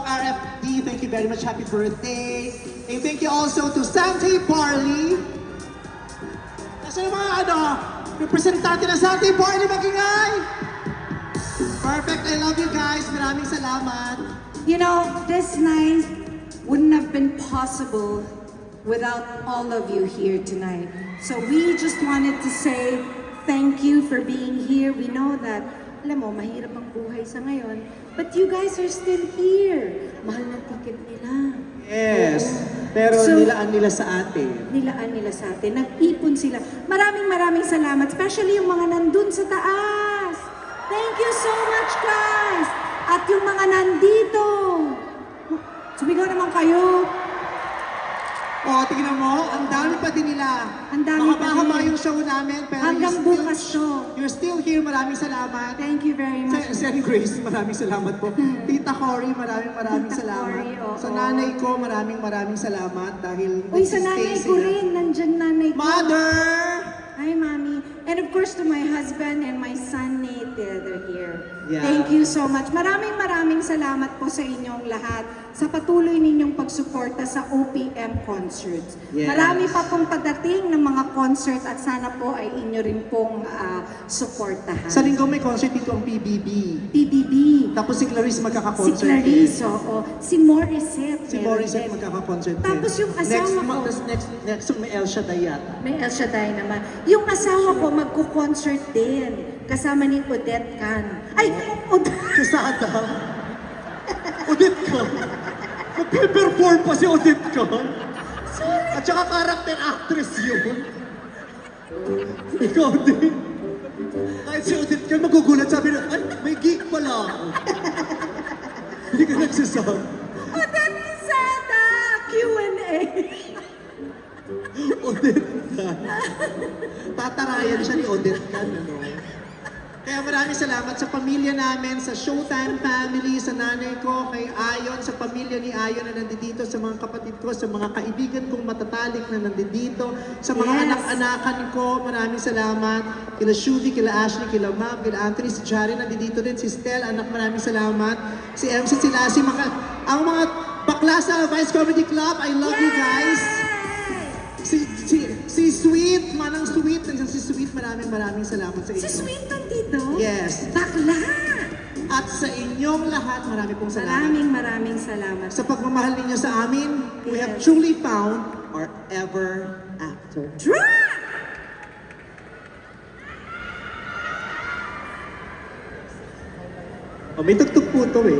RFD, thank you very much. Happy birthday. And thank you also to Sante Barley. Kasi yung mga representante ng Sante Barley, magingay! Perfect, I love you guys. Maraming salamat. You know, this night wouldn't have been possible without all of you here tonight. So we just wanted to say thank you for being here. We know that, alam mo, mahirap ang buhay sa ngayon, but you guys are still here. Mahal na ticket nila. Yes, pero So, nilaan nila sa atin. Nilaan nila sa atin. Nag-ipon sila. Maraming salamat. Especially yung mga nandun sa taas. Thank you so much, guys! At yung mga nandito. Sumigaw naman kayo. Tingnan mo, ang dami pa din nila. Ang dami pa Mahaba din. yung show namin, pero Hanggang bukas to. You're still here, maraming salamat. Thank you very much. Sen Grace, maraming salamat po. Tita Cory, maraming Tita salamat. Cory, oo. Sa nanay ko, maraming salamat dahil Uy, sa nanay nagsistay ko sila. rin. Nandyan nanay ko. Mother! Hi, Mommy. And of course, to my husband and my son, Nate, they're here. Yeah. Thank you so much. Maraming salamat po sa inyong lahat sa patuloy ninyong pagsuporta sa OPM concerts. Yes. Marami pa pong pagdating ng mga concert at sana po ay inyo rin pong suportahan. Sa linggo may concert dito ang PBB. PBB. Tapos si Clarice Si magkaka-concert. Clarice, oo. Si Morissette. Si meron Morissette din. magkaka-concert. Tapos yung asawa ko. Next may El Shaddai yata. May El Shaddai naman. Yung asawa ko magko-concert din. Kasama ni Odette Can. Ay! Kasada. Odette ka. Magpe-perform pa si Odette ka. Sorry! At saka character actress yun. Ikaw din. Kahit si Odette ka magugulat, sabi na, ay, may gig pala ako. Hindi ka nagsasabi. Odette Quesada! Q&A! Odette ka. Tatarayan siya ni Odette ka, ano. Kaya maraming salamat sa pamilya namin, sa Showtime family, sa nanay ko, kay Ayon, sa pamilya ni Ayon na nandito, sa mga kapatid ko, sa mga kaibigan kong matatalik na nandito, sa mga Yes. anak-anakan ko, maraming salamat. Kila Shuvi, kila Ashley, kila Mav, kila Anthony, si Jari nandito din, si Stel, anak, maraming salamat. Si MC, si Lassie, ang mga bakla sa Vice Comedy Club, I love you guys. Si Sweet, manang Sweet, nandiyan si Sweet, maraming salamat sa inyo. Si Sweet nandito? Yes. Bakla! At sa inyong lahat, marami pong salamat. Maraming salamat. Sa pagmamahal ninyo sa amin, we have Yes. truly found our ever after. Drop! May tugtog po to eh.